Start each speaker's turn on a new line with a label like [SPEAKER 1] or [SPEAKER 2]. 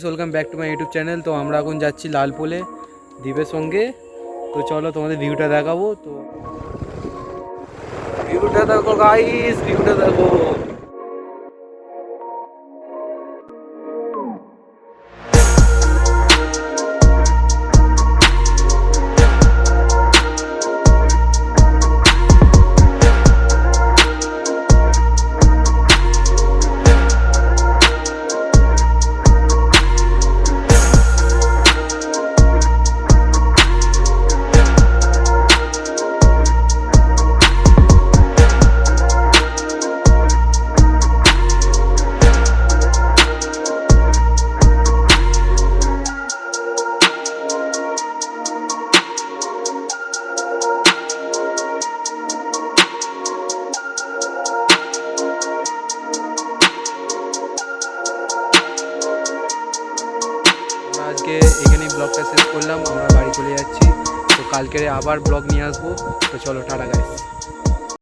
[SPEAKER 1] Welcome back to my YouTube channel. তো আমরা এখন যাচ্ছি লালপোলে দ্বীপের সঙ্গে। তো চলো তোমাদের ভিউটা দেখাবো। তো ভিউটা দেখো গাইস, ভিউটা দেখো। আজকে এখানেই ব্লগটা শেষ করলাম, আমরা বাড়ি চলে যাচ্ছি। তো কালকে আবার ব্লগ নিয়ে আসবো। তো চলো, টাটা গাইস।